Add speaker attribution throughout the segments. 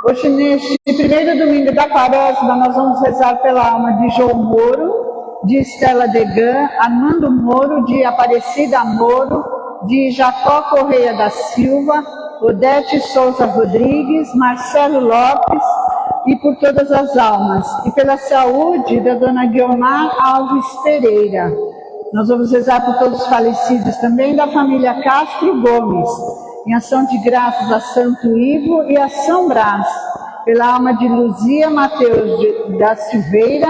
Speaker 1: Hoje, neste primeiro domingo da Quaresma, nós vamos rezar pela alma de João Moro, de Estela Degan, Armando Moro, de Aparecida Moro, de Jacó Correia da Silva, Odete Souza Rodrigues, Marcelo Lopes e por todas as almas. E pela saúde da dona Guiomar Alves Pereira. Nós vamos rezar por todos os falecidos também da família Castro Gomes, em ação de graças a Santo Ivo e a São Brás, pela alma de Luzia Mateus da Silveira,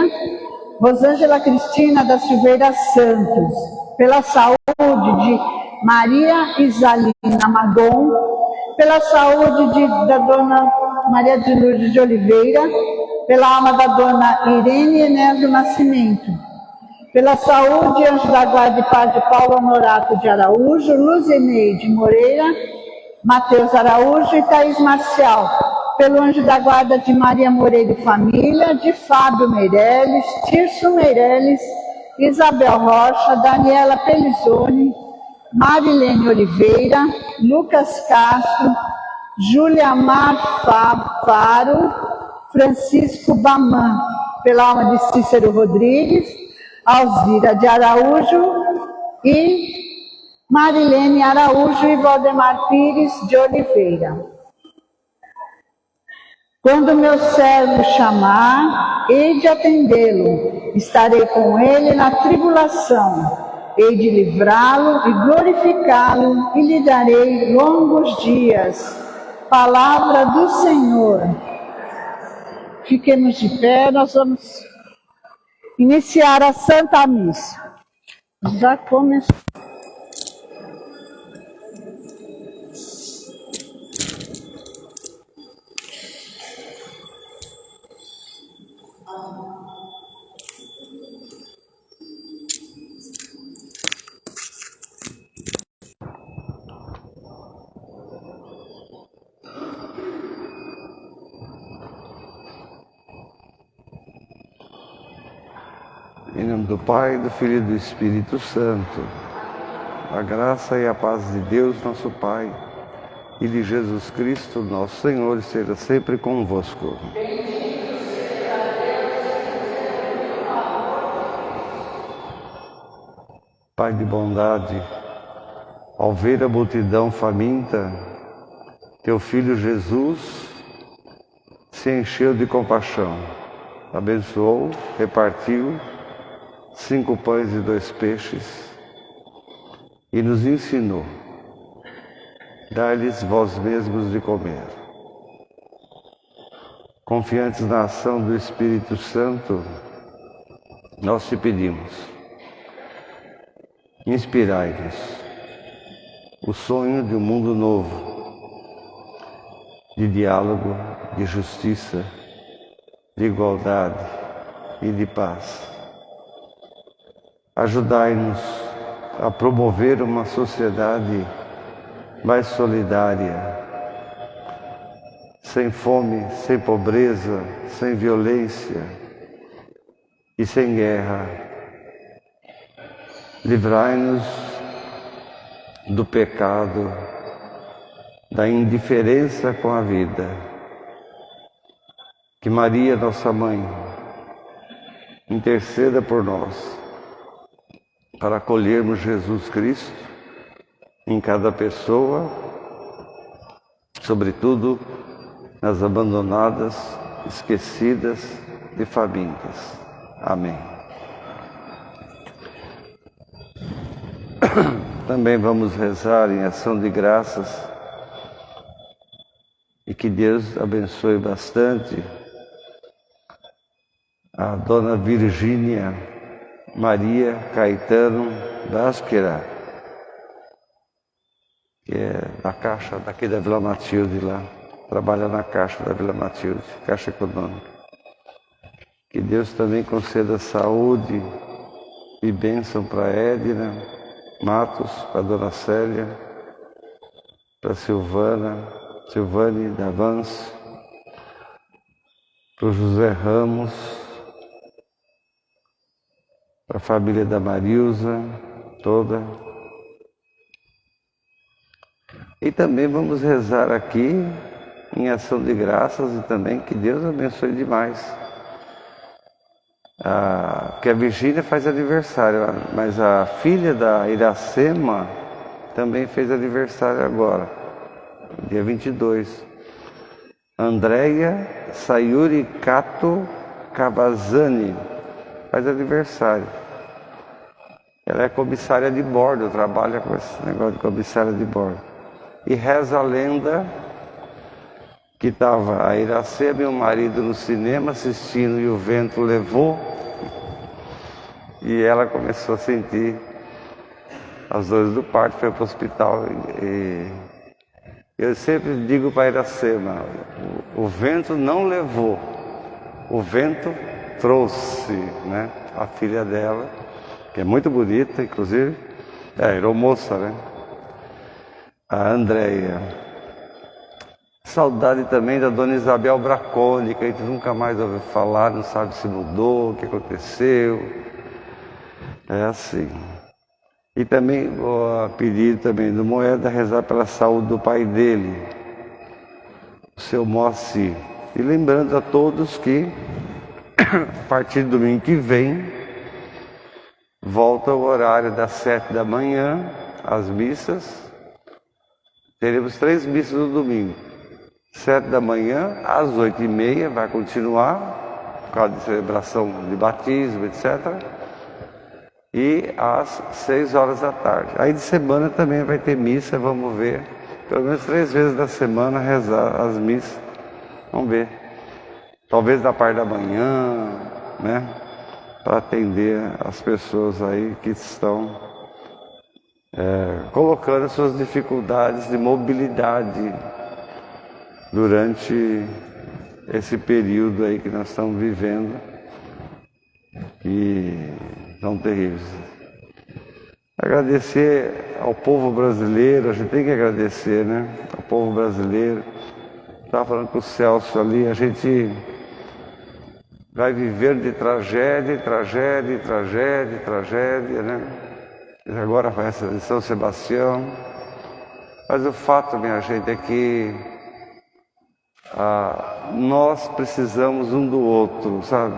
Speaker 1: Rosângela Cristina da Silveira Santos, pela saúde de Maria Isalina Magon, pela saúde da dona Maria de Lourdes de Oliveira, pela alma da dona Irene Enésio Nascimento, pela saúde, anjo da guarda e paz de Paulo Honorato de Araújo, Luzineide Moreira, Matheus Araújo e Thaís Marcial, pelo anjo da guarda de Maria Moreira e família, de Fábio Meirelles, Tirso Meirelles, Isabel Rocha, Daniela Pelizoni, Marilene Oliveira, Lucas Castro, Júlia Mar Faro, Francisco Baman, pela alma de Cícero Rodrigues, Alzira de Araújo e Marilene Araújo e Valdemar Pires de Oliveira. Quando meu servo chamar, hei de atendê-lo, estarei com ele na tribulação, hei de livrá-lo e glorificá-lo e lhe darei longos dias. Palavra do Senhor. Fiquemos de pé, nós vamos iniciar a Santa Missa. Já começou.
Speaker 2: Em nome do Pai, do Filho e do Espírito Santo, a graça e a paz de Deus, nosso Pai, e de Jesus Cristo, nosso Senhor, esteja sempre convosco. Pai de bondade, ao ver a multidão faminta, teu Filho Jesus se encheu de compaixão, abençoou, repartiu 5 pães e 2 peixes e nos ensinou: dai-lhes vós mesmos de comer. Confiantes na ação do Espírito Santo, nós te pedimos: inspirai-nos o sonho de um mundo novo, de diálogo, de justiça, de igualdade e de paz. Ajudai-nos a promover uma sociedade mais solidária, sem fome, sem pobreza, sem violência e sem guerra. Livrai-nos do pecado, da indiferença com a vida. Que Maria, nossa Mãe, interceda por nós, para acolhermos Jesus Cristo em cada pessoa, sobretudo nas abandonadas, esquecidas e famintas. Amém. Também vamos rezar em ação de graças e que Deus abençoe bastante a Dona Virgínia Maria Caetano Básquera, que é da Caixa daqui da Vila Matilde lá, trabalha na Caixa da Vila Matilde, Caixa Econômica. Que Deus também conceda saúde e bênção para Edna Matos, para a Dona Célia, para Silvane Davans, para o José Ramos, para a família da Marilza toda. E também vamos rezar aqui em ação de graças e também que Deus abençoe demais. Que a Virgínia faz aniversário, mas a filha da Iracema também fez aniversário agora, dia 22. Andréia Sayuri Kato Cavazzani faz aniversário. Ela é comissária de bordo, trabalha com esse negócio de comissária de bordo. E reza a lenda que estava a Iracema e o marido no cinema assistindo e o vento levou. E ela começou a sentir as dores do parto, foi para o hospital. E eu sempre digo para a Iracema, o vento não levou, o vento trouxe, né? A filha dela, que é muito bonita, inclusive, aeromoça, né? A Andréia. Saudade também da dona Isabel Braconi, que a gente nunca mais ouviu falar, não sabe se mudou, o que aconteceu. É assim. E também vou pedir também do Moeda rezar pela saúde do pai dele, o seu Moacir. E lembrando a todos que a partir do domingo que vem volta o horário das 7 da manhã, as missas. Teremos 3 missas no domingo. 7 da manhã, às 8h30 vai continuar, por causa de celebração de batismo, etc. E às 6 horas da tarde. Aí de semana também vai ter missa, vamos ver. Pelo menos 3 vezes da semana rezar as missas. Vamos ver. Talvez da parte da manhã, né? Para atender as pessoas aí que estão colocando suas dificuldades de mobilidade durante esse período aí que nós estamos vivendo. E são terríveis. Agradecer ao povo brasileiro, a gente tem que agradecer, né? Ao povo brasileiro. Estava falando com o Celso ali, a gente vai viver de tragédia, tragédia, tragédia, tragédia, né? Agora vai essa de São Sebastião. Mas o fato, minha gente, é que nós precisamos um do outro, sabe?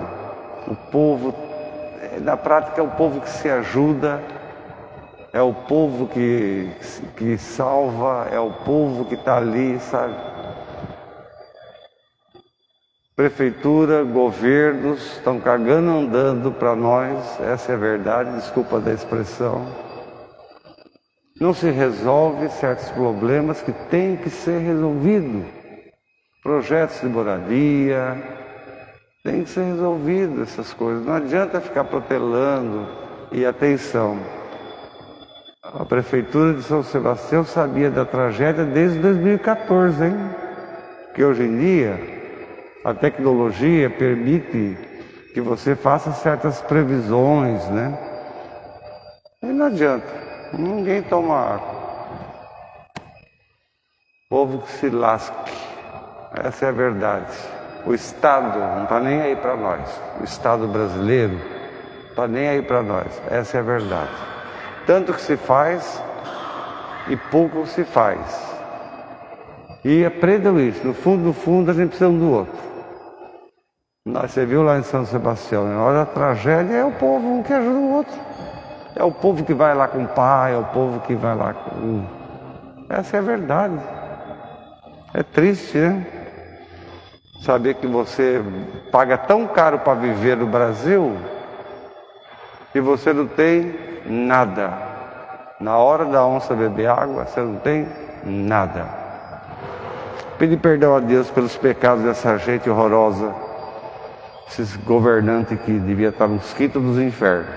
Speaker 2: O povo, na prática, é o povo que se ajuda, é o povo que salva, é o povo que está ali, sabe? Prefeitura, governos estão cagando andando para nós, essa é a verdade, desculpa da expressão. Não se resolve certos problemas que têm que ser resolvidos. Projetos de moradia, tem que ser resolvido essas coisas. Não adianta ficar protelando. E atenção, a Prefeitura de São Sebastião sabia da tragédia desde 2014, hein? Porque hoje em dia a tecnologia permite que você faça certas previsões, né? E não adianta, ninguém toma água. Povo que se lasque, essa é a verdade. O Estado não está nem aí para nós. O Estado brasileiro não está nem aí para nós. Essa é a verdade. Tanto que se faz e pouco se faz. E aprendam isso. No fundo, a gente precisa um do outro. Você viu lá em São Sebastião, na hora da tragédia é o povo um que ajuda o outro. É o povo que vai lá com o pai, é o povo que vai lá com... Essa é a verdade. É triste, né? Saber que você paga tão caro para viver no Brasil e você não tem nada. Na hora da onça beber água, você não tem nada. Pedir perdão a Deus pelos pecados dessa gente horrorosa, esses governantes que deviam estar nos quintos dos infernos.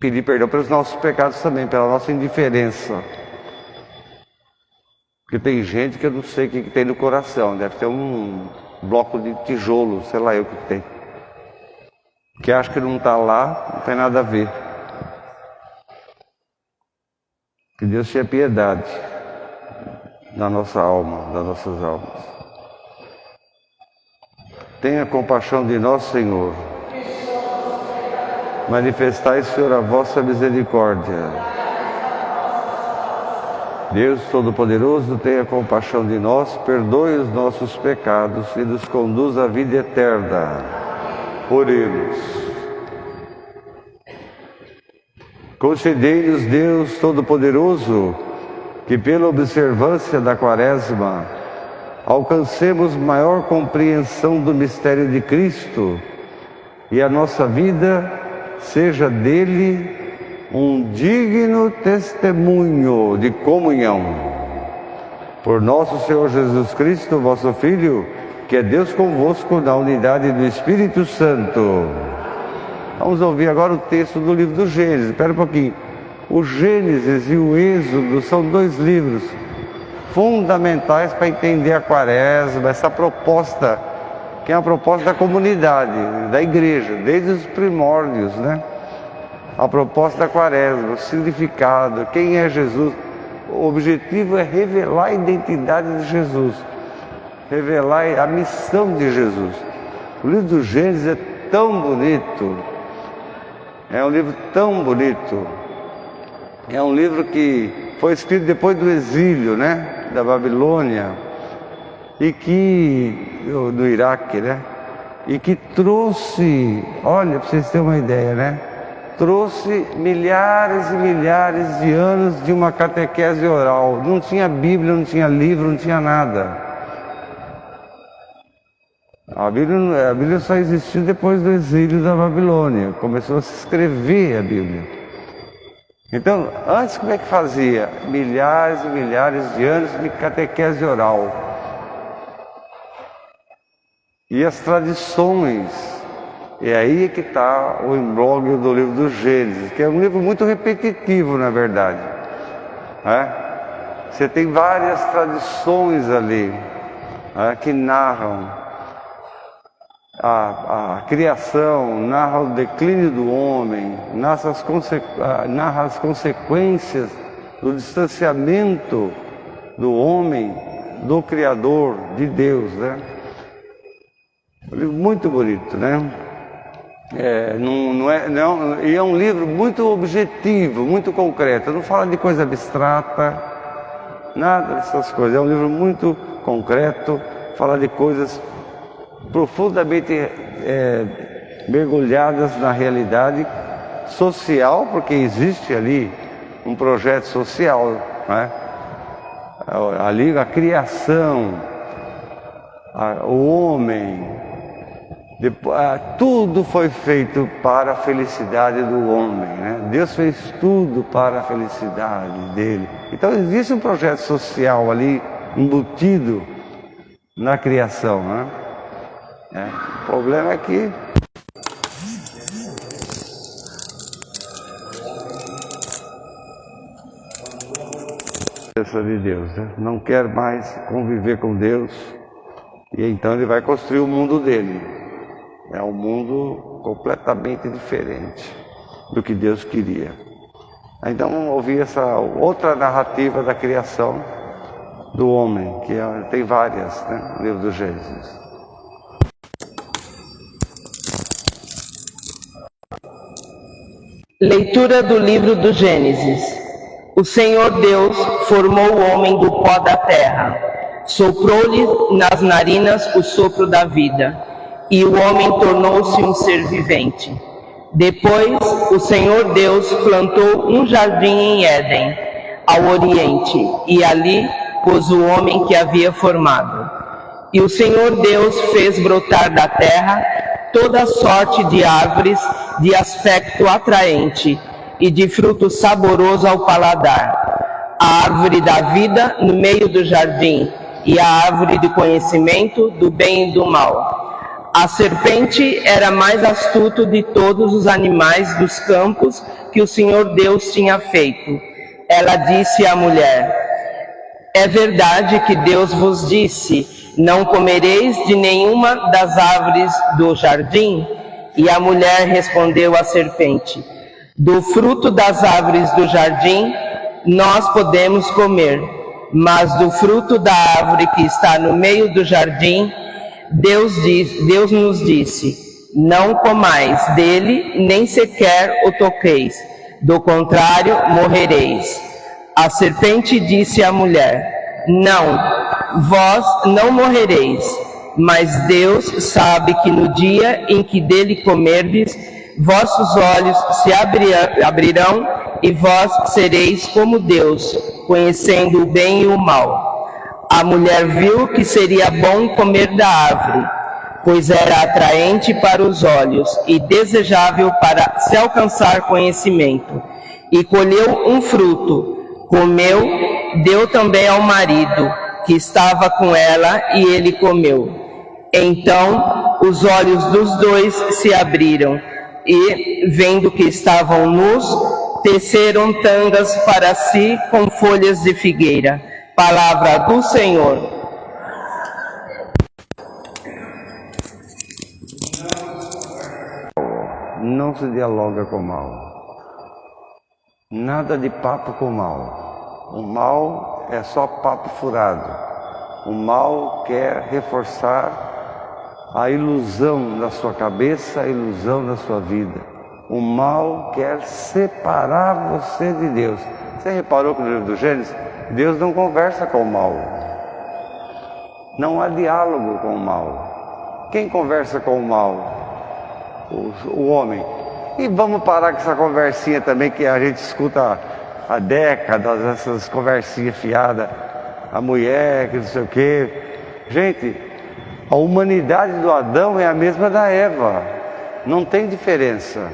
Speaker 2: Pedir perdão pelos nossos pecados também, pela nossa indiferença. Porque tem gente que eu não sei o que tem no coração, deve ter um bloco de tijolo, sei lá eu o que tem. Que acha que não está lá, não tem nada a ver. Que Deus tenha piedade da nossa alma, das nossas almas. Tenha compaixão de nós, Senhor. Manifestai, Senhor, a vossa misericórdia. Deus Todo-Poderoso, tenha compaixão de nós, perdoe os nossos pecados e nos conduz à vida eterna. Oremos. Concedei-nos, Deus Todo-Poderoso, que pela observância da Quaresma alcancemos maior compreensão do mistério de Cristo e a nossa vida seja dele um digno testemunho de comunhão. Por nosso Senhor Jesus Cristo, vosso Filho, que é Deus convosco na unidade do Espírito Santo. Vamos ouvir agora o texto do livro do Gênesis. Espera um pouquinho. O Gênesis e o Êxodo são dois livros fundamentais para entender a Quaresma, essa proposta, que é a proposta da comunidade, da igreja, desde os primórdios, né? A proposta da Quaresma, o significado, quem é Jesus. O objetivo é revelar a identidade de Jesus, revelar a missão de Jesus. O livro do Gênesis é tão bonito, é um livro tão bonito, é um livro que foi escrito depois do exílio, né, da Babilônia, e que, do Iraque, né, e que trouxe, olha, para vocês terem uma ideia, né, trouxe milhares e milhares de anos de uma catequese oral. Não tinha Bíblia, não tinha livro, não tinha nada. A Bíblia só existiu depois do exílio da Babilônia. Começou a se escrever a Bíblia. Então, antes como é que fazia? Milhares e milhares de anos de catequese oral. E as tradições. E aí é que está o imbróglio do livro do Gênesis, que é um livro muito repetitivo, na verdade. Você tem várias tradições ali, que narram a criação, narra o declínio do homem, narra as consequências do distanciamento do homem do Criador, de Deus, né? Um livro muito bonito, né? E é um livro muito objetivo, muito concreto. Não fala de coisa abstrata, nada dessas coisas. É um livro muito concreto, fala de coisas profundamente mergulhadas na realidade social, porque existe ali um projeto social, né? Ali a criação, o homem, tudo foi feito para a felicidade do homem, né? Deus fez tudo para a felicidade dele. Então existe um projeto social ali embutido na criação, né? O problema é que de Deus, né? Não quer mais conviver com Deus, e então ele vai construir o mundo dele. É um mundo completamente diferente do que Deus queria. Então vamos ouvir essa outra narrativa da criação do homem, que tem várias, né, no livro do Gênesis.
Speaker 3: Leitura do livro do Gênesis. O Senhor Deus formou o homem do pó da terra, soprou-lhe nas narinas o sopro da vida, e o homem tornou-se um ser vivente. Depois, o Senhor Deus plantou um jardim em Éden, ao oriente, e ali pôs o homem que havia formado. E o Senhor Deus fez brotar da terra toda sorte de árvores de aspecto atraente e de fruto saboroso ao paladar, a árvore da vida no meio do jardim e a árvore do conhecimento do bem e do mal. A serpente era mais astuta de todos os animais dos campos que o Senhor Deus tinha feito. Ela disse à mulher: é verdade que Deus vos disse: não comereis de nenhuma das árvores do jardim? E a mulher respondeu à serpente: do fruto das árvores do jardim nós podemos comer, mas do fruto da árvore que está no meio do jardim, Deus nos disse: não comais dele, nem sequer o toqueis, do contrário morrereis. A serpente disse à mulher: Não, vós não morrereis, mas Deus sabe que no dia em que dele comerdes, vossos olhos se abrirão e vós sereis como Deus, conhecendo o bem e o mal. A mulher viu que seria bom comer da árvore, pois era atraente para os olhos e desejável para se alcançar conhecimento. E colheu um fruto, comeu, deu também ao marido, que estava com ela, e ele comeu. Então os olhos dos dois se abriram, e, vendo que estavam nus, teceram tangas para si com folhas de figueira. Palavra do Senhor.
Speaker 2: Não se dialoga com o mal. Nada de papo com o mal. O mal é só papo furado. O mal quer reforçar a ilusão na sua cabeça, a ilusão na sua vida. O mal quer separar você de Deus. Você reparou que no livro do Gênesis, Deus não conversa com o mal. Não há diálogo com o mal. Quem conversa com o mal? O homem. E vamos parar com essa conversinha também que a gente escuta há décadas, essas conversinhas fiadas. A mulher, que não sei o quê. Gente, a humanidade do Adão é a mesma da Eva. Não tem diferença.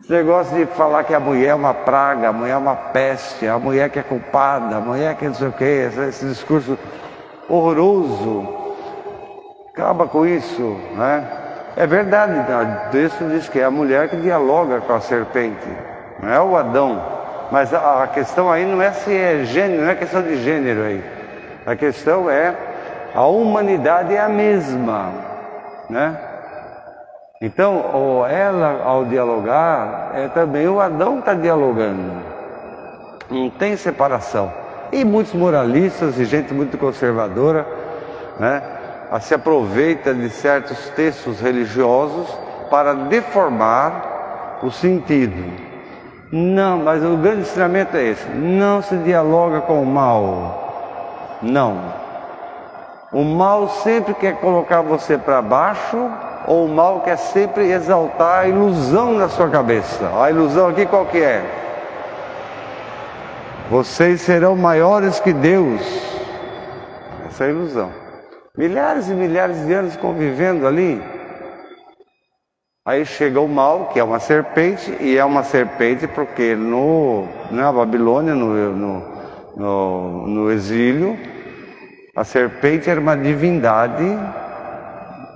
Speaker 2: Esse negócio de falar que a mulher é uma praga, a mulher é uma peste, a mulher que é culpada, a mulher que não sei o quê, esse discurso horroroso. Acaba com isso, né? É verdade, o texto diz que é a mulher que dialoga com a serpente, não é o Adão. Mas a questão aí não é se é gênero, não é questão de gênero aí. A questão é, a humanidade é a mesma, né? Então, ela ao dialogar, também o Adão está dialogando. Não tem separação. E muitos moralistas e gente muito conservadora, né, se aproveita de certos textos religiosos para deformar o sentido. Não, mas o grande ensinamento é esse: não se dialoga com o mal. Não. O mal sempre quer colocar você para baixo, ou o mal quer sempre exaltar a ilusão na sua cabeça. A ilusão aqui qual que é? Vocês serão maiores que Deus. Essa é a ilusão. Milhares e milhares de anos convivendo ali. Aí chega o mal, que é uma serpente, e é uma serpente porque na Babilônia, no exílio, a serpente era uma divindade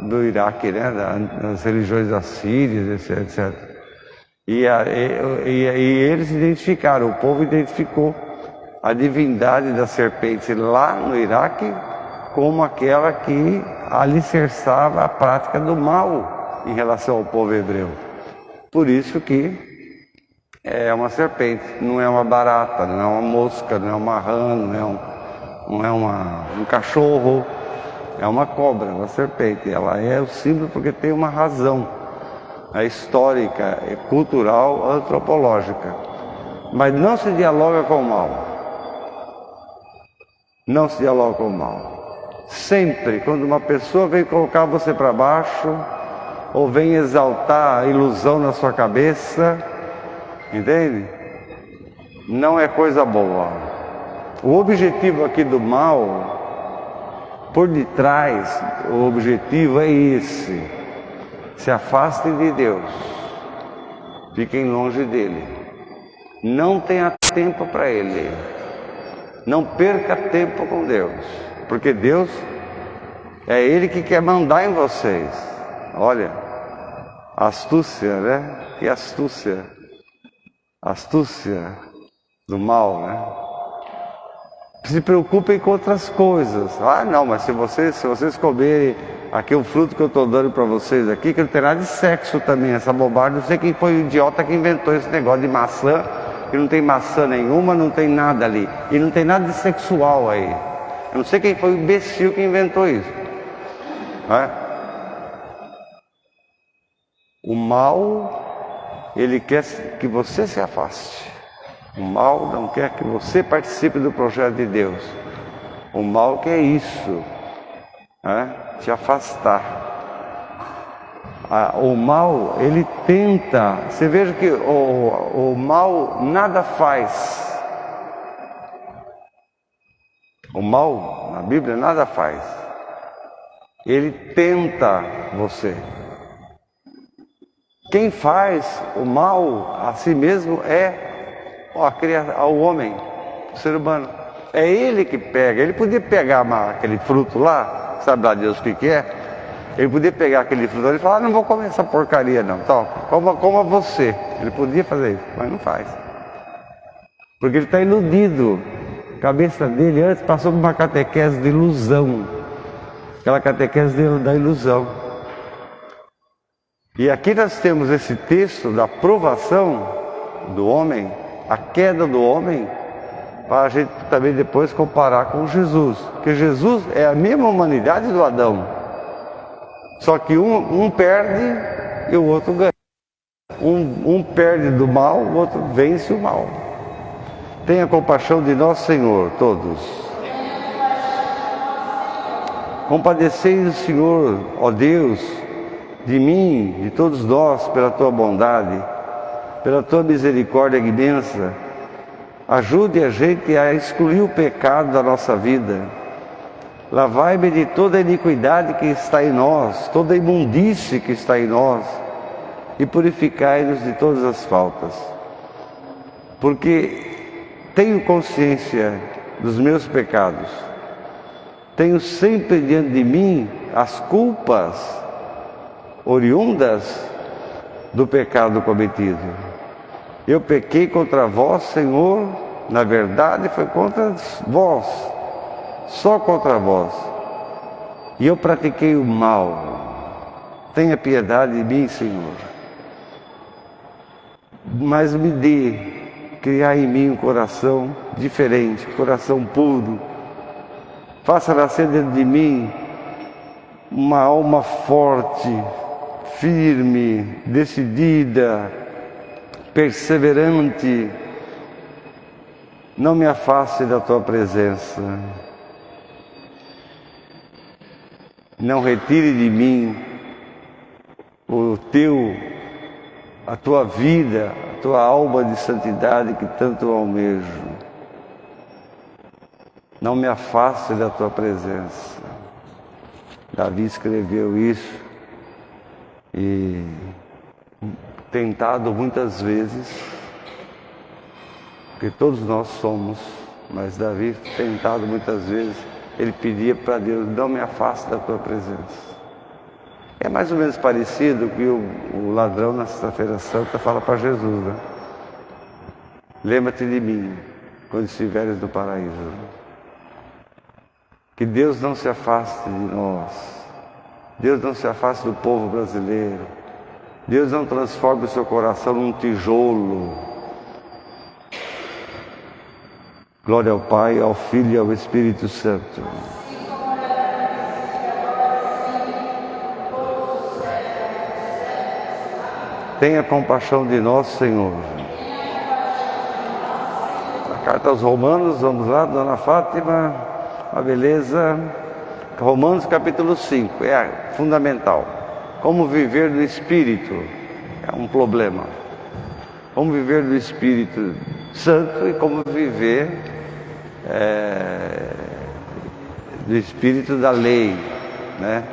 Speaker 2: do Iraque, né, das religiões assírias, etc. E eles identificaram, o povo identificou a divindade da serpente lá no Iraque como aquela que alicerçava a prática do mal em relação ao povo hebreu. Por isso que é uma serpente, não é uma barata, não é uma mosca, não é uma rã, não é um cachorro, é uma cobra, uma serpente. Ela é o símbolo porque tem uma razão, histórica, cultural, antropológica. Mas não se dialoga com o mal. Não se dialoga com o mal. Sempre, quando uma pessoa vem colocar você para baixo, ou vem exaltar a ilusão na sua cabeça, entende? Não é coisa boa. O objetivo aqui do mal, por detrás, o objetivo é esse: se afastem de Deus, fiquem longe dele, não tenha tempo para ele, não perca tempo com Deus, porque Deus é Ele que quer mandar em vocês. Olha, astúcia, né? Que astúcia, astúcia do mal, né? Se preocupem com outras coisas. Ah, não, mas se vocês comerem aqui o fruto que eu estou dando para vocês aqui, que não tem nada de sexo também, essa bobagem. Não sei quem foi o idiota que inventou esse negócio de maçã, que não tem maçã nenhuma, não tem nada ali. E não tem nada de sexual aí. Eu não sei quem foi o imbecil que inventou isso. O mal, ele quer que você se afaste. O mal não quer que você participe do projeto de Deus. O mal quer isso, né? Te afastar. O mal, ele tenta. Você veja que o mal nada faz. O mal, na Bíblia, nada faz. Ele tenta você. Quem faz o mal a si mesmo é o homem, o ser humano. É ele que pega. Ele podia pegar aquele fruto lá, sabe lá Deus o que é? Ele podia pegar aquele fruto lá e falar, não vou comer essa porcaria não. Então, coma você. Ele podia fazer isso, mas não faz. Porque ele está iludido. A cabeça dele antes passou por uma catequese de ilusão. Aquela catequese da ilusão. E aqui nós temos esse texto da provação do homem, a queda do homem, para a gente também depois comparar com Jesus. Porque Jesus é a mesma humanidade do Adão. Só que um perde e o outro ganha. Um perde do mal, o outro vence o mal. Tenha compaixão de nós, Senhor, todos. Compadecei, Senhor, ó Deus, de mim, de todos nós, pela tua bondade, pela tua misericórdia imensa. Ajude a gente a excluir o pecado da nossa vida. Lavai-me de toda a iniquidade que está em nós, toda a imundície que está em nós, e purificai-nos de todas as faltas. Porque tenho consciência dos meus pecados. Tenho sempre diante de mim as culpas oriundas do pecado cometido. Eu pequei contra vós, Senhor, na verdade foi contra vós, só contra vós. E eu pratiquei o mal. Tenha piedade de mim, Senhor. Mas me dê, criar em mim um coração diferente, um coração puro. Faça nascer dentro de mim uma alma forte, firme, decidida, perseverante. Não me afaste da tua presença. Não retire de mim a tua vida, a tua alma de santidade que tanto almejo. Não me afaste da tua presença. Davi escreveu isso e tentado muitas vezes, porque todos nós somos, mas Davi tentado muitas vezes, ele pedia para Deus, não me afaste da tua presença. É mais ou menos parecido que o ladrão na Sexta-feira Santa fala para Jesus, né? Lembra-te de mim quando estiveres no paraíso. Que Deus não se afaste de nós. Deus não se afaste do povo brasileiro. Deus não transforme o seu coração num tijolo. Glória ao Pai, ao Filho e ao Espírito Santo. Tenha compaixão de nós, Senhor. A carta aos Romanos, vamos lá, Dona Fátima. A beleza. Romanos capítulo 5, é fundamental. Como viver do Espírito é um problema. Como viver do Espírito Santo e como viver do Espírito da lei, né?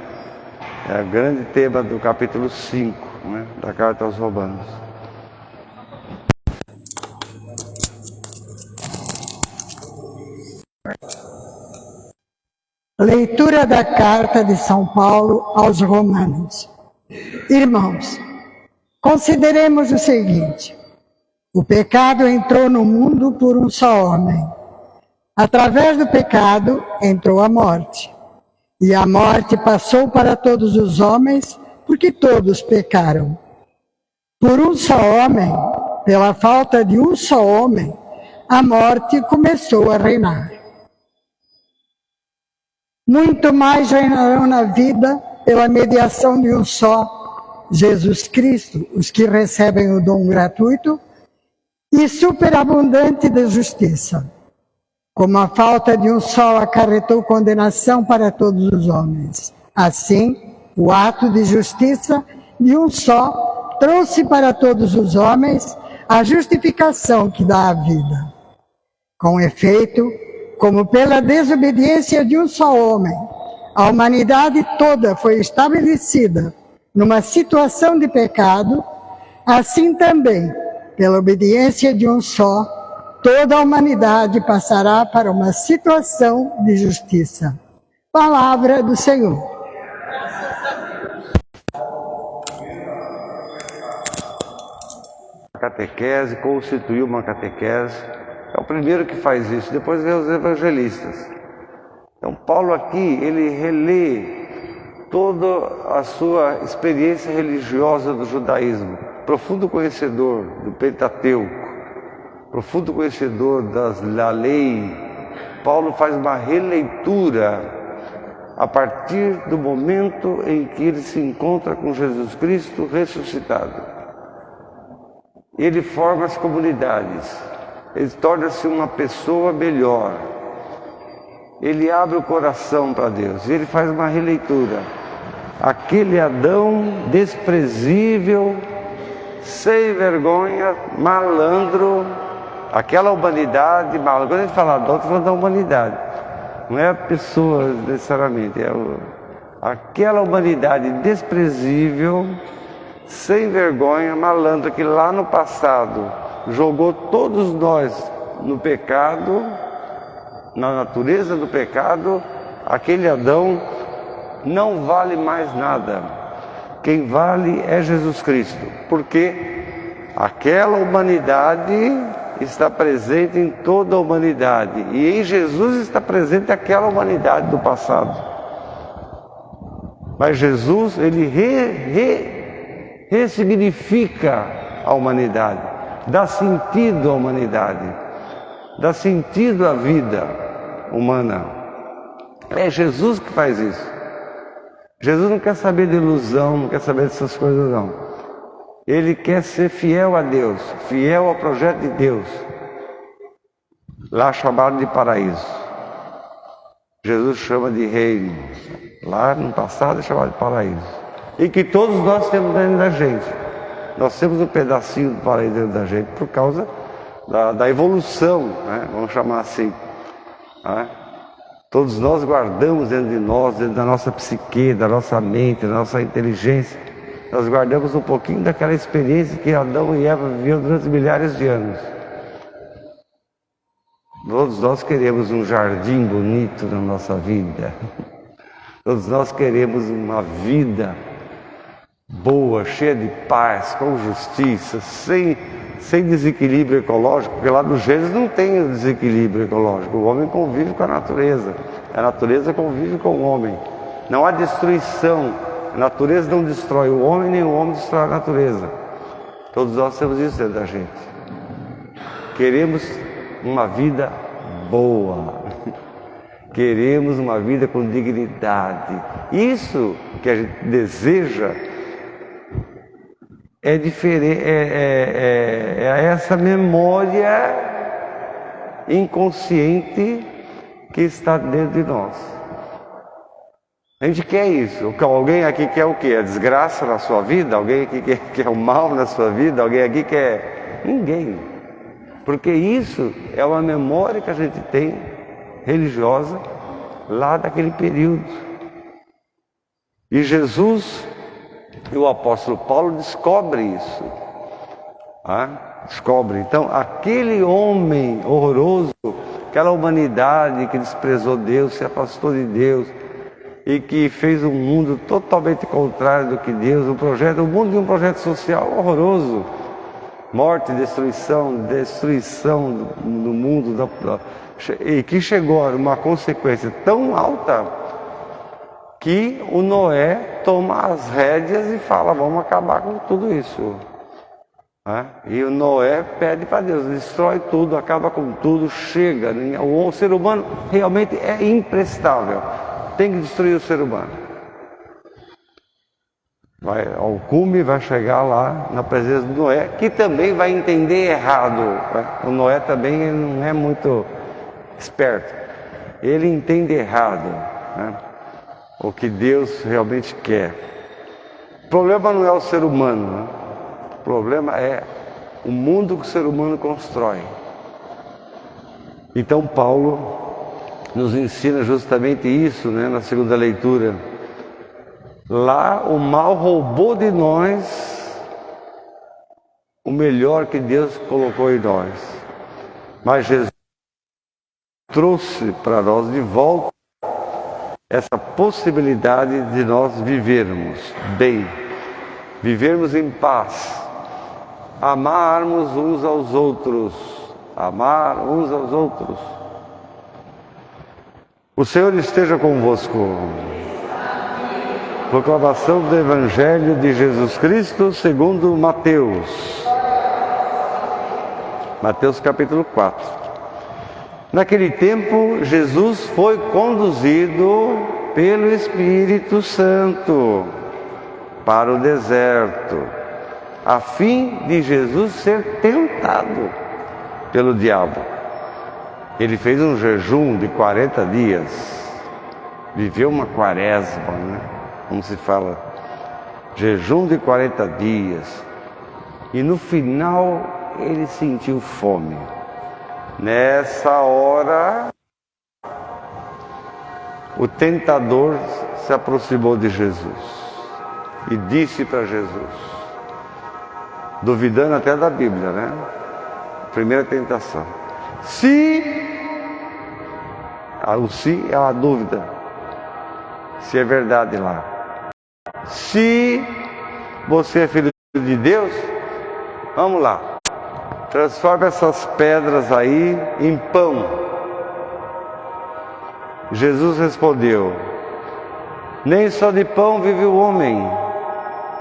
Speaker 2: É o grande tema do capítulo 5, né, da carta aos Romanos.
Speaker 4: Leitura da carta de São Paulo aos Romanos. Irmãos, consideremos o seguinte: o pecado entrou no mundo por um só homem. Através do pecado entrou a morte. E a morte passou para todos os homens, porque todos pecaram. Por um só homem, pela falta de um só homem, a morte começou a reinar. Muito mais reinarão na vida pela mediação de um só, Jesus Cristo, os que recebem o dom gratuito e superabundante de justiça. Como a falta de um sol acarretou condenação para todos os homens, assim, o ato de justiça de um só trouxe para todos os homens a justificação que dá a vida. Com efeito, como pela desobediência de um só homem, a humanidade toda foi estabelecida numa situação de pecado, assim também, pela obediência de um só, toda a humanidade passará para uma situação de justiça. Palavra do Senhor.
Speaker 2: A catequese, constituiu uma catequese, é o primeiro que faz isso, depois vem os evangelistas. Então Paulo aqui, ele relê toda a sua experiência religiosa do judaísmo, profundo conhecedor do Pentateuco, profundo conhecedor da lei. Paulo faz uma releitura a partir do momento em que ele se encontra com Jesus Cristo ressuscitado. Ele forma as comunidades, ele torna-se uma pessoa melhor, ele abre o coração para Deus, ele faz uma releitura. Aquele Adão desprezível, sem vergonha, malandro, aquela humanidade, malandro. Quando a gente fala Adão, está falando da humanidade, não é a pessoa necessariamente, aquela humanidade desprezível, sem vergonha, malandro, que lá no passado jogou todos nós no pecado, na natureza do pecado. Aquele Adão não vale mais nada. Quem vale é Jesus Cristo, porque aquela humanidade está presente em toda a humanidade, e em Jesus está presente aquela humanidade do passado. Mas Jesus, ele ressignifica a humanidade, dá sentido à humanidade, dá sentido à vida humana. É Jesus que faz isso. Jesus não quer saber de ilusão, não quer saber dessas coisas não. Ele quer ser fiel a Deus, fiel ao projeto de Deus, lá chamado de paraíso. Jesus chama de reino, lá no passado é chamado de paraíso. E que todos nós temos dentro da gente. Nós temos um pedacinho do paraíso dentro da gente por causa da evolução, né? Vamos chamar assim, né? Todos nós guardamos dentro de nós, dentro da nossa psique, da nossa mente, da nossa inteligência, nós guardamos um pouquinho daquela experiência que Adão e Eva viviam durante milhares de anos. Todos nós queremos um jardim bonito na nossa vida. Todos nós queremos uma vida boa, cheia de paz, com justiça, sem desequilíbrio ecológico, porque lá no Gênesis não tem desequilíbrio ecológico. O homem convive com a natureza convive com o homem. Não há destruição, a natureza não destrói o homem, nem o homem destrói a natureza. Todos nós temos isso dentro da gente. Queremos uma vida boa, queremos uma vida com dignidade. Isso que a gente deseja é diferente, é essa memória inconsciente que está dentro de nós. A gente quer isso. Alguém aqui quer o quê? A desgraça na sua vida? Alguém aqui quer o mal na sua vida? Alguém aqui quer... Ninguém. Porque isso é uma memória que a gente tem, religiosa, lá daquele período. E Jesus e o apóstolo Paulo descobre isso. Descobre. Então, aquele homem horroroso, aquela humanidade que desprezou Deus, se afastou de Deus e que fez um mundo totalmente contrário do que Deus, o mundo de um projeto social horroroso, morte, destruição do mundo, e que chegou a uma consequência tão alta que o Noé toma as rédeas e fala, vamos acabar com tudo isso. E o Noé pede para Deus, destrói tudo, acaba com tudo, chega. O ser humano realmente é imprestável, tem que destruir o ser humano. ao cume, vai chegar lá na presença de Noé, que também vai entender errado. O Noé também ele não é muito esperto. Ele entende errado, né, o que Deus realmente quer. O problema não é o ser humano, né? O problema é o mundo que o ser humano constrói. Então Paulo nos ensina justamente isso, né, na segunda leitura. Lá o mal roubou de nós o melhor que Deus colocou em nós. Mas Jesus trouxe para nós de volta essa possibilidade de nós vivermos bem, vivermos em paz, amarmos uns aos outros, amar uns aos outros. O Senhor esteja convosco. Proclamação do Evangelho de Jesus Cristo segundo Mateus. Mateus capítulo 4. Naquele tempo, Jesus foi conduzido pelo Espírito Santo para o deserto, a fim de Jesus ser tentado pelo diabo. Ele fez um jejum de 40 dias, viveu uma quaresma, né? Como se fala, jejum de 40 dias, e no final ele sentiu fome. Nessa hora, o tentador se aproximou de Jesus e disse para Jesus, duvidando até da Bíblia, né? Primeira tentação. O se é a dúvida, se é verdade lá. Se você é filho de Deus, vamos lá, transforma essas pedras aí em pão. Jesus respondeu, nem só de pão vive o homem,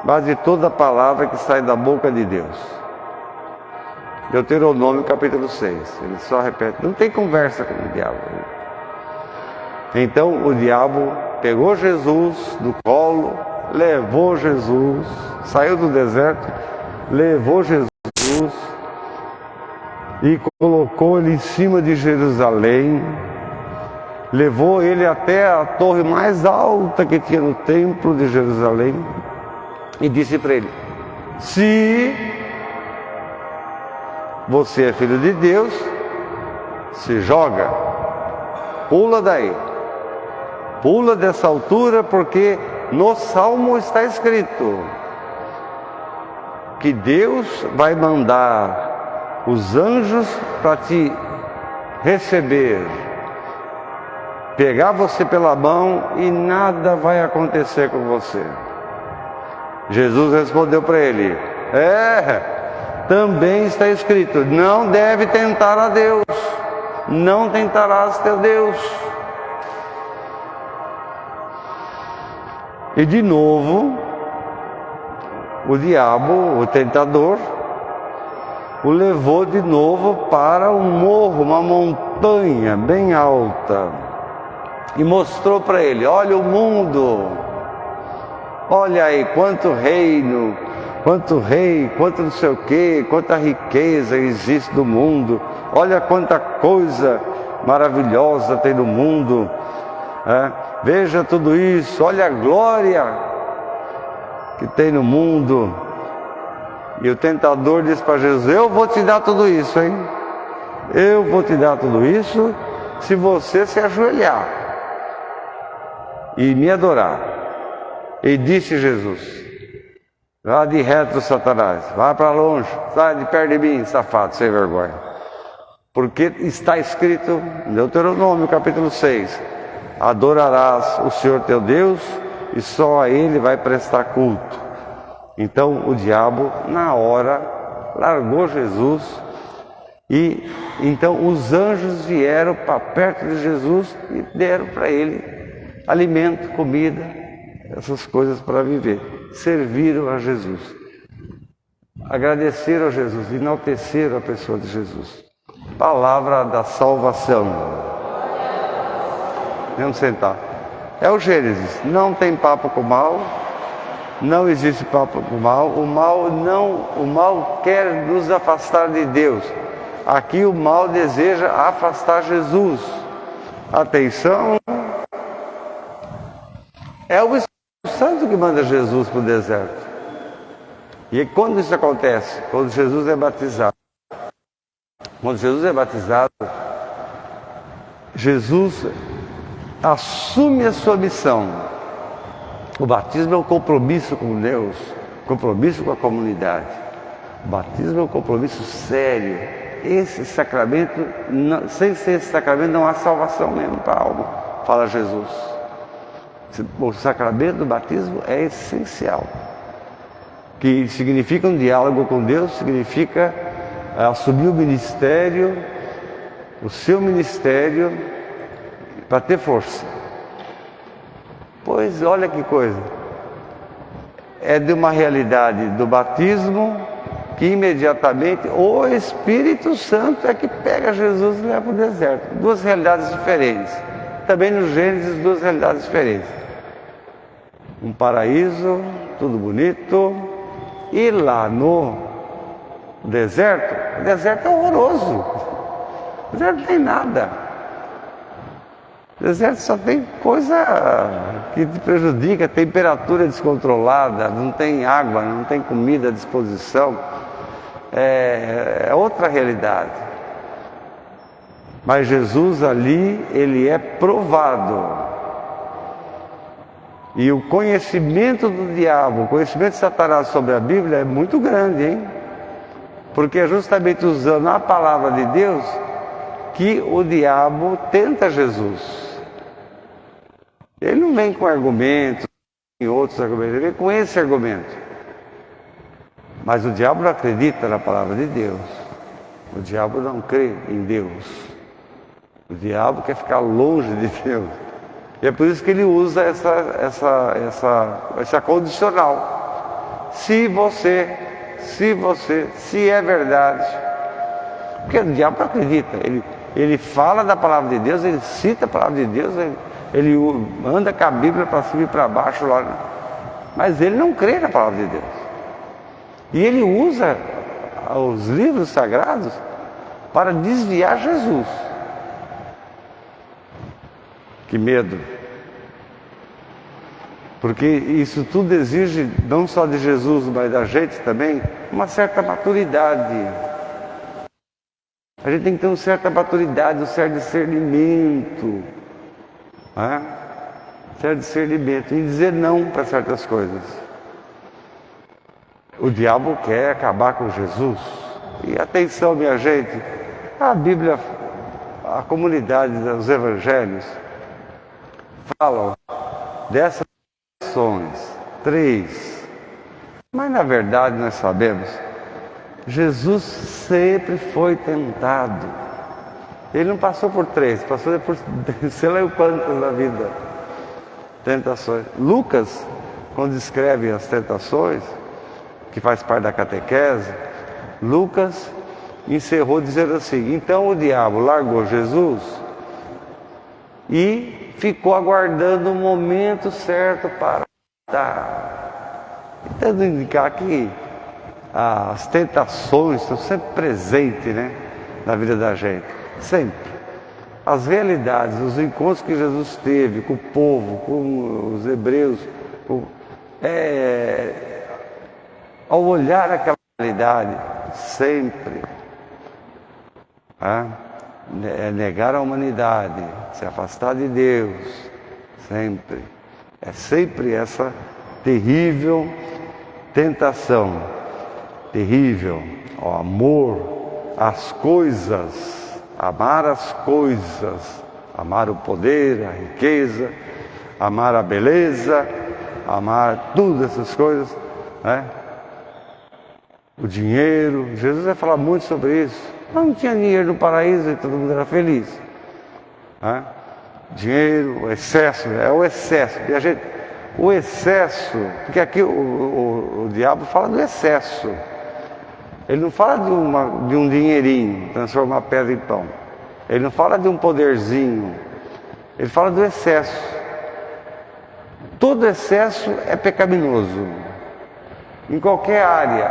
Speaker 2: mas de toda a palavra que sai da boca de Deus. Deuteronômio capítulo 6, ele só repete, não tem conversa com o diabo. Então o diabo pegou Jesus do colo, levou Jesus, saiu do deserto, levou Jesus e colocou ele em cima de Jerusalém, levou ele até a torre mais alta que tinha no templo de Jerusalém e disse para ele, se você é filho de Deus, se joga, pula daí, pula dessa altura, porque no Salmo está escrito que Deus vai mandar os anjos para te receber, pegar você pela mão e nada vai acontecer com você. Jesus respondeu para ele, também está escrito, não deve tentar a Deus, não tentarás teu Deus. E de novo, o diabo, o tentador, o levou de novo para um morro, uma montanha bem alta, e mostrou para ele, olha o mundo, olha aí quanto reino, quanto rei, quanto não sei o que, quanta riqueza existe no mundo, olha quanta coisa maravilhosa tem no mundo, veja tudo isso, olha a glória que tem no mundo. E o tentador disse para Jesus, eu vou te dar tudo isso, hein? Eu vou te dar tudo isso se você se ajoelhar e me adorar. E disse Jesus, vá de reto, Satanás, vá para longe, sai de perto de mim, safado, sem vergonha. Porque está escrito em Deuteronômio capítulo 6, adorarás o Senhor teu Deus e só a Ele vai prestar culto. Então o diabo, na hora, largou Jesus e então os anjos vieram para perto de Jesus e deram para ele alimento, comida, essas coisas para viver. Serviram a Jesus, agradeceram a Jesus, enalteceram a pessoa de Jesus. Palavra da salvação. Vamos sentar. É o Gênesis, não tem papo com o mal, Não existe papo com o mal quer nos afastar de Deus. Aqui o mal deseja afastar Jesus. Atenção, é o Espírito Santo que manda Jesus para o deserto. E quando isso acontece? Quando Jesus é batizado. Quando Jesus é batizado, Jesus assume a sua missão. O batismo é um compromisso com Deus, compromisso com a comunidade. O batismo é um compromisso sério. Esse sacramento, sem ser esse sacramento, não há salvação mesmo para a alma, fala Jesus. O sacramento do batismo é essencial. Que significa um diálogo com Deus, significa assumir o ministério, o seu ministério, para ter força. Pois olha que coisa, é de uma realidade do batismo que imediatamente o Espírito Santo é que pega Jesus e leva para o deserto. Duas realidades diferentes. Também no Gênesis, duas realidades diferentes. Um paraíso, tudo bonito, e lá no deserto, o deserto é horroroso. O deserto não tem nada. O deserto só tem coisa que te prejudica, temperatura descontrolada, não tem água, não tem comida à disposição. É outra realidade. Mas Jesus ali, ele é provado. E o conhecimento do diabo, o conhecimento de Satanás sobre a Bíblia é muito grande, hein? Porque é justamente usando a palavra de Deus que o diabo tenta Jesus. Ele não vem com argumentos, em outros argumentos, ele vem com esse argumento. Mas o diabo não acredita na palavra de Deus. O diabo não crê em Deus. O diabo quer ficar longe de Deus. E é por isso que ele usa essa condicional. Se é verdade. Porque o diabo não acredita. Ele fala da palavra de Deus, ele cita a palavra de Deus, ele anda com a Bíblia para cima e para baixo lá. Mas ele não crê na palavra de Deus. E ele usa os livros sagrados para desviar Jesus. Que medo. Porque isso tudo exige, não só de Jesus, mas da gente também, uma certa maturidade. A gente tem que ter uma certa maturidade, um certo discernimento. Certo discernimento. E dizer não para certas coisas. O diabo quer acabar com Jesus. E atenção, minha gente, a Bíblia, a comunidade dos evangelhos, falam dessas ações, 3. Mas na verdade nós sabemos, Jesus sempre foi tentado. Ele não passou por 3, passou por sei lá quantas na vida. Tentações. Lucas, quando descreve as tentações, que faz parte da catequese, Lucas encerrou dizendo assim: então o diabo largou Jesus e ficou aguardando o momento certo para dar. Tentando indicar que as tentações estão sempre presentes, né, na vida da gente. Sempre. As realidades, os encontros que Jesus teve com o povo, com os hebreus, ao olhar aquela realidade, sempre é negar a humanidade, se afastar de Deus, sempre. É sempre essa terrível tentação, terrível, o amor às coisas, amar as coisas, amar o poder, a riqueza, amar a beleza, amar todas essas coisas, né? O dinheiro. Jesus vai falar muito sobre isso. Não tinha dinheiro no paraíso e todo mundo era feliz, né? Dinheiro, o excesso, é o excesso. E a gente, o excesso, porque aqui o diabo fala do excesso. Ele não fala de um dinheirinho, transformar pedra em pão. Ele não fala de um poderzinho. Ele fala do excesso. Todo excesso é pecaminoso. em qualquer área.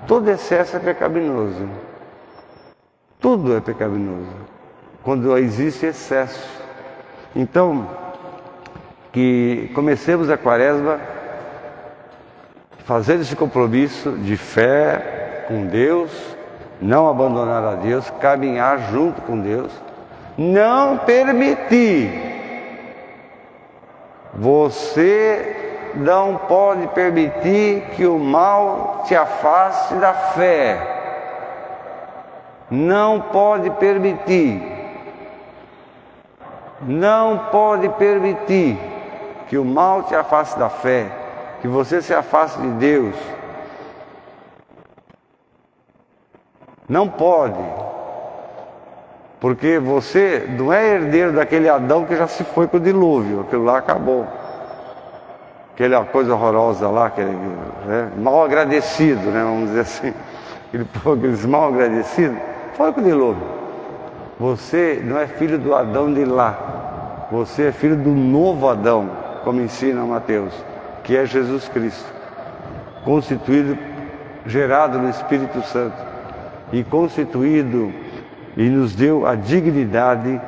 Speaker 2: Todo excesso é pecaminoso. Tudo é pecaminoso quando existe excesso. Então, que comecemos a quaresma fazendo esse compromisso de fé com Deus, não abandonar a Deus, caminhar junto com Deus, não permitir. Você não pode permitir que o mal te afaste da fé. Não pode permitir. Não pode permitir que o mal te afaste da fé, que você se afaste de Deus. Não pode. Porque você não é herdeiro daquele Adão que já se foi com o dilúvio, aquilo lá acabou. Aquela coisa horrorosa lá, aquele, mal agradecido, vamos dizer assim. Aqueles mal agradecidos, foi com o dilúvio. Você não é filho do Adão de lá. Você é filho do novo Adão, como ensina Mateus, que é Jesus Cristo, constituído, gerado no Espírito Santo e constituído e nos deu a dignidade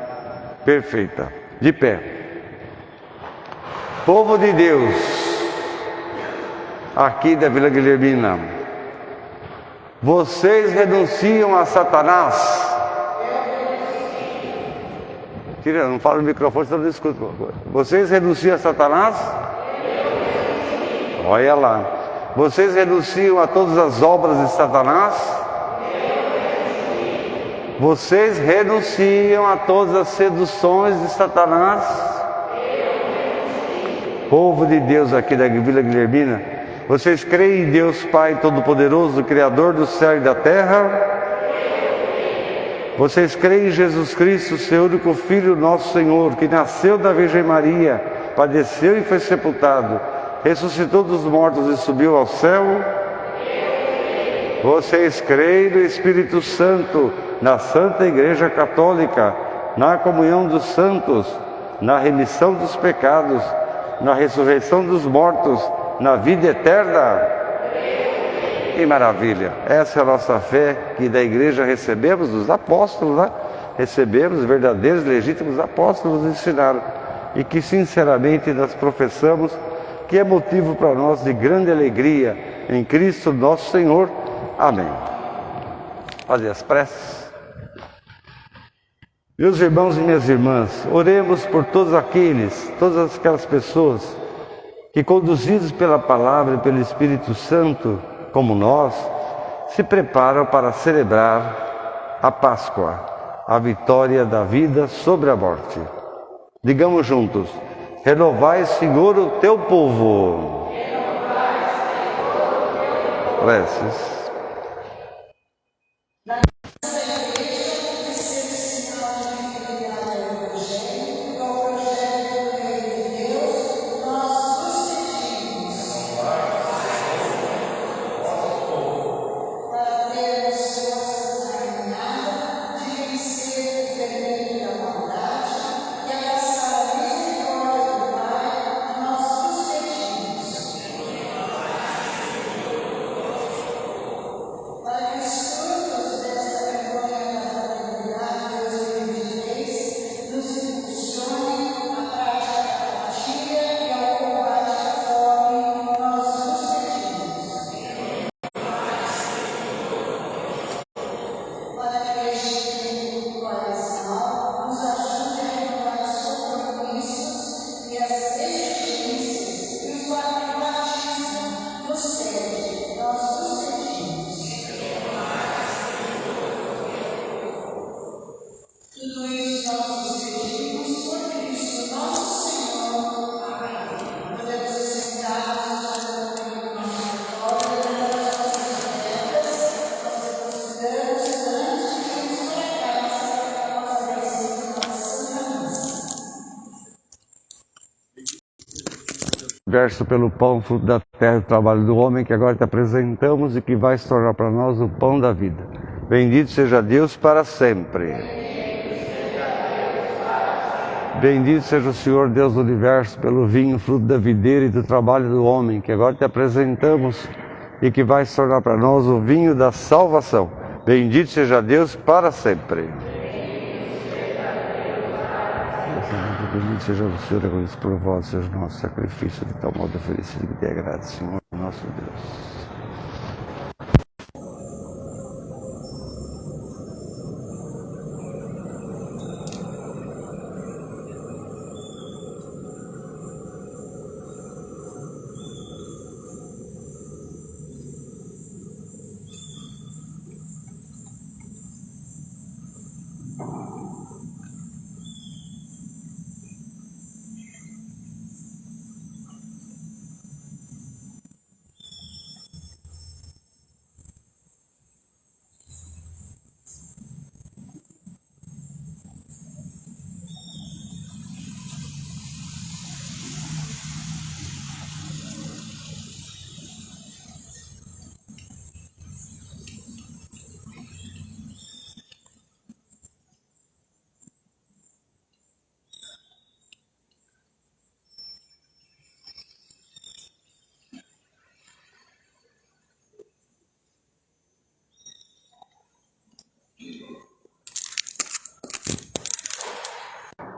Speaker 2: perfeita. De pé. Povo de Deus, aqui da Vila Guilhermina, vocês renunciam a Satanás? Tira, não fala no microfone, senão não escuta. Vocês renunciam a Satanás? Olha lá. Vocês renunciam a todas as obras de Satanás? Vocês renunciam a todas as seduções de Satanás? Povo de Deus aqui da Vila Guilhermina, vocês creem em Deus Pai Todo-Poderoso, Criador do céu e da terra? Vocês creem em Jesus Cristo, seu único Filho, nosso Senhor, que nasceu da Virgem Maria, padeceu e foi sepultado, ressuscitou dos mortos e subiu ao céu? Vocês creem no Espírito Santo, na Santa Igreja Católica, na comunhão dos santos, na remissão dos pecados, na ressurreição dos mortos, na vida eterna? Que maravilha! Essa é a nossa fé que da igreja recebemos dos apóstolos, recebemos verdadeiros, legítimos apóstolos nos ensinaram e que sinceramente nós professamos, que é motivo para nós de grande alegria em Cristo nosso Senhor. Amém. Fazer as preces. Meus irmãos e minhas irmãs, oremos por todas aquelas pessoas que, conduzidos pela palavra e pelo Espírito Santo, como nós, se preparam para celebrar a Páscoa, a vitória da vida sobre a morte. Digamos juntos: renovai, Senhor, o teu povo. Preces. Verso pelo pão, fruto da terra, o trabalho do homem, que agora te apresentamos e que vai se tornar para nós o pão da vida. Bendito seja Deus para sempre. Bendito seja o Senhor, Deus do universo, pelo vinho, fruto da videira e do trabalho do homem, que agora te apresentamos e que vai se tornar para nós o vinho da salvação. Bendito seja Deus para sempre. Bendito seja o Senhor, reconhecido por vós, seja o nosso sacrifício, de tal modo oferecido que te agrade, Senhor, nosso Deus.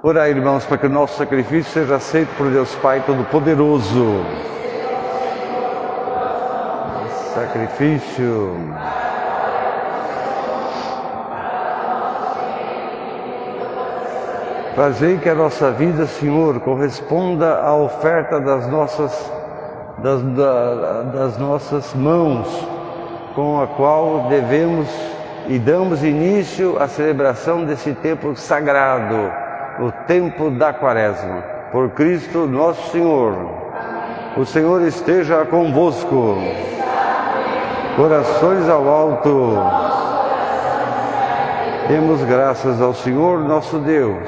Speaker 2: Orai, irmãos, para que o nosso sacrifício seja aceito por Deus Pai Todo-Poderoso. Sacrifício. Fazei que a nossa vida, Senhor, corresponda à oferta das nossas mãos, com a qual devemos e damos início à celebração desse tempo sagrado, o tempo da Quaresma. Por Cristo nosso Senhor. O Senhor esteja convosco. Corações ao alto. Demos graças ao Senhor nosso Deus.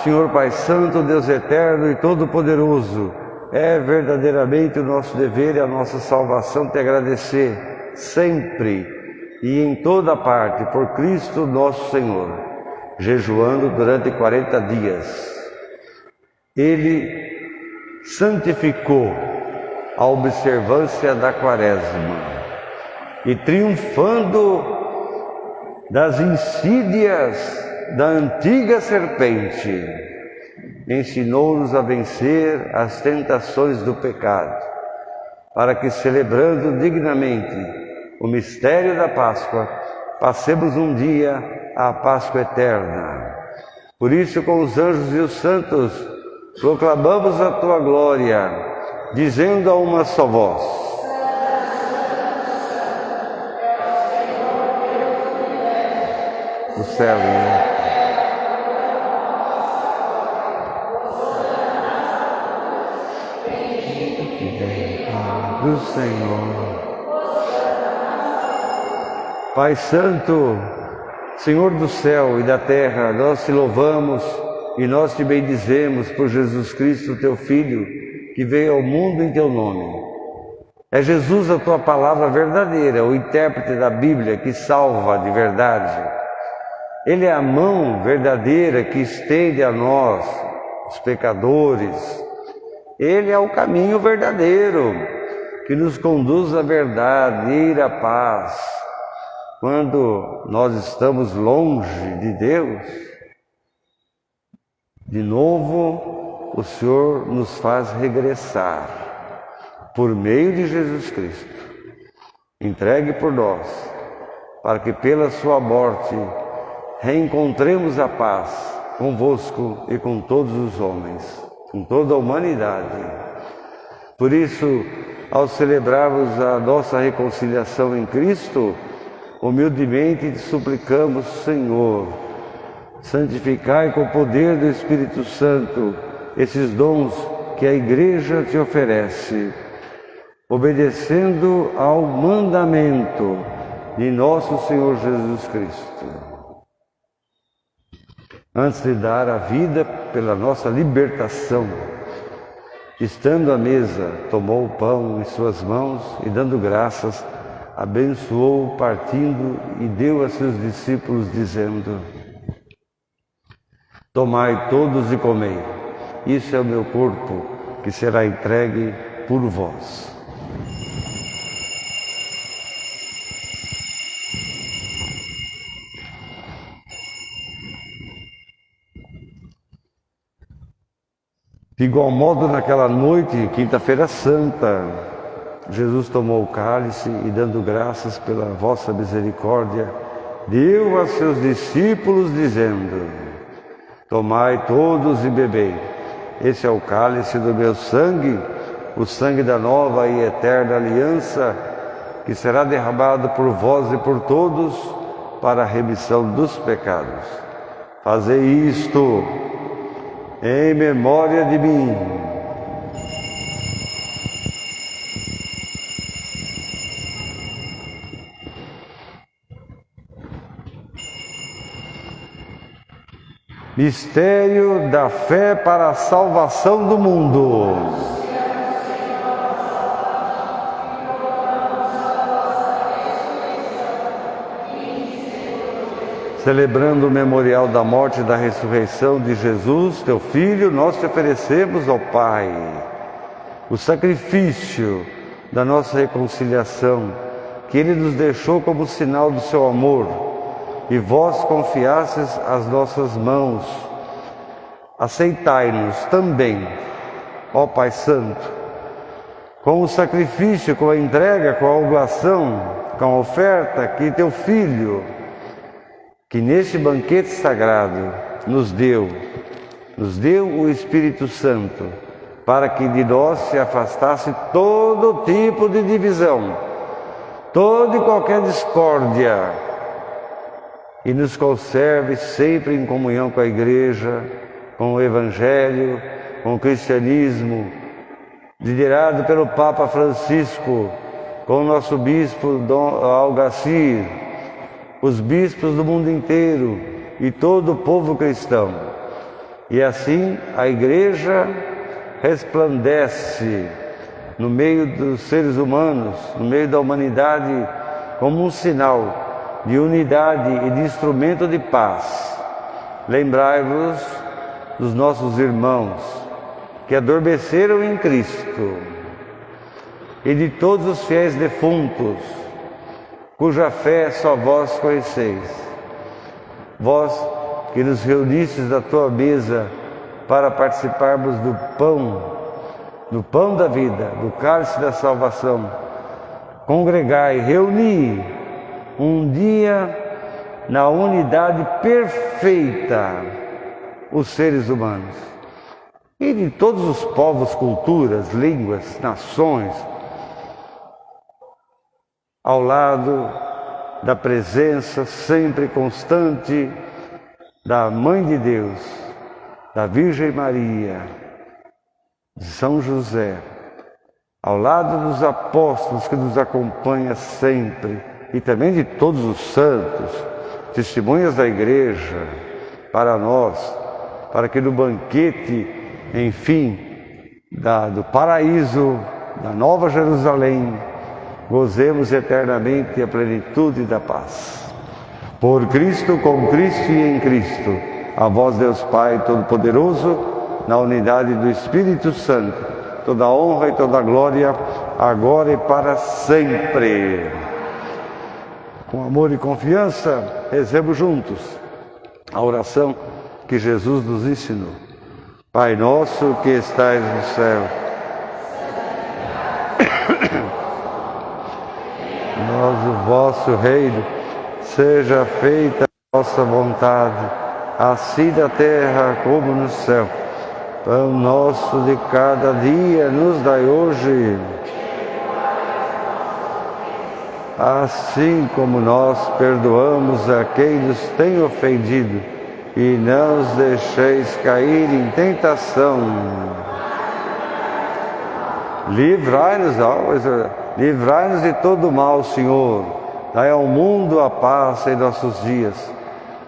Speaker 2: Senhor Pai Santo, Deus Eterno e Todo-Poderoso, é verdadeiramente o nosso dever e a nossa salvação te agradecer sempre e em toda parte por Cristo nosso Senhor, jejuando durante 40 dias. Ele santificou a observância da Quaresma e, triunfando das insídias da antiga serpente, ensinou-nos a vencer as tentações do pecado, para que, celebrando dignamente o mistério da Páscoa, passemos um dia à Páscoa eterna. Por isso, com os anjos e os santos, proclamamos a tua glória, dizendo a uma só voz: o céu do Senhor. Pai Santo, Senhor do céu e da terra, nós te louvamos e nós te bendizemos por Jesus Cristo, teu Filho, que veio ao mundo em teu nome. É Jesus a tua palavra verdadeira, o intérprete da Bíblia que salva de verdade. Ele é a mão verdadeira que estende a nós, os pecadores. Ele é o caminho verdadeiro que nos conduz à verdadeira paz. Quando nós estamos longe de Deus, de novo o Senhor nos faz regressar por meio de Jesus Cristo, entregue por nós, para que pela sua morte reencontremos a paz convosco e com todos os homens, com toda a humanidade. Por isso, ao celebrarmos a nossa reconciliação em Cristo, humildemente te suplicamos, Senhor, santificai com o poder do Espírito Santo esses dons que a Igreja te oferece, obedecendo ao mandamento de nosso Senhor Jesus Cristo. Antes de dar a vida pela nossa libertação, estando à mesa, tomou o pão em suas mãos e, dando graças, abençoou, partindo, e deu a seus discípulos, dizendo: Tomai todos e comei. Isso é o meu corpo, que será entregue por vós. De igual modo, naquela noite, quinta-feira santa, Jesus tomou o cálice e, dando graças pela vossa misericórdia, deu a seus discípulos, dizendo: tomai todos e bebei. Esse é o cálice do meu sangue, o sangue da nova e eterna aliança, que será derramado por vós e por todos para a remissão dos pecados. Fazei isto em memória de mim. Mistério da fé para a salvação do mundo. Celebrando o memorial da morte e da ressurreição de Jesus, teu Filho, nós te oferecemos ao Pai o sacrifício da nossa reconciliação, que Ele nos deixou como sinal do seu amor, e vós confiastes as nossas mãos. Aceitai-nos também, ó Pai Santo, com o sacrifício, com a entrega, com a oblação, com a oferta que teu Filho, que neste banquete sagrado nos deu o Espírito Santo, para que de nós se afastasse todo tipo de divisão, toda e qualquer discórdia, e nos conserve sempre em comunhão com a Igreja, com o Evangelho, com o cristianismo, liderado pelo Papa Francisco, com o nosso Bispo Dom Algacir, os bispos do mundo inteiro e todo o povo cristão. E assim a Igreja resplandece no meio dos seres humanos, no meio da humanidade, como um sinal de unidade e de instrumento de paz. Lembrai-vos dos nossos irmãos que adormeceram em Cristo e de todos os fiéis defuntos, cuja fé só vós conheceis. Vós que nos reunistes à tua mesa para participarmos do pão da vida, do cálice da salvação, congregai, reuni um dia na unidade perfeita os seres humanos, e de todos os povos, culturas, línguas, nações, ao lado da presença sempre constante da Mãe de Deus, da Virgem Maria, de São José, ao lado dos apóstolos que nos acompanha sempre, e também de todos os santos, testemunhas da Igreja, para nós, para que no banquete, enfim, do paraíso, da Nova Jerusalém, gozemos eternamente a plenitude da paz. Por Cristo, com Cristo e em Cristo, a vós, Deus Pai Todo-Poderoso, na unidade do Espírito Santo, toda a honra e toda a glória, agora e para sempre. Com amor e confiança, rezemos juntos a oração que Jesus nos ensinou. Pai nosso que estais no céu, o vosso reino, seja feita a vossa vontade, assim na terra como no céu. Pão nosso de cada dia nos dai hoje, assim como nós perdoamos a quem nos tem ofendido, e não os deixeis cair em tentação. Livrai-nos de todo mal, Senhor. Dai ao mundo a paz em nossos dias,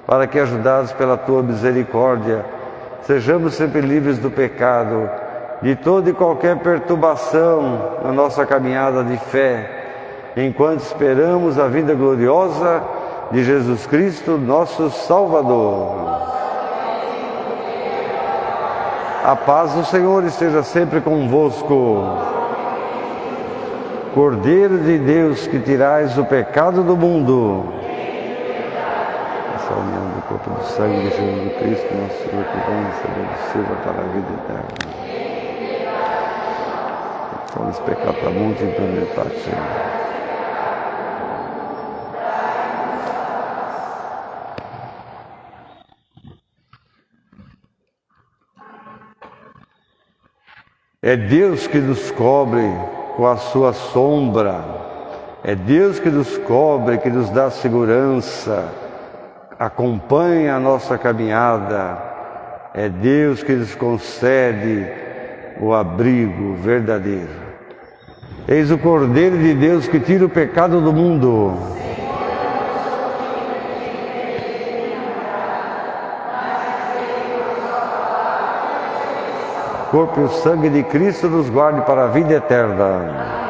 Speaker 2: para que, ajudados pela Tua misericórdia, sejamos sempre livres do pecado, de toda e qualquer perturbação na nossa caminhada de fé, enquanto esperamos a vinda gloriosa de Jesus Cristo, nosso Salvador. A paz do Senhor esteja sempre convosco. Cordeiro de Deus, que tirais o pecado do mundo. Essa união do corpo e do sangue de Jesus Cristo, nosso Senhor, que vamos receber, sirva para a vida eterna. Então, esse pecado está muito implementado, Senhor. É Deus que nos cobre com a sua sombra. É Deus que nos cobre, que nos dá segurança, acompanha a nossa caminhada. É Deus que nos concede o abrigo verdadeiro. Eis o Cordeiro de Deus que tira o pecado do mundo. O corpo e o sangue de Cristo nos guarde para a vida eterna.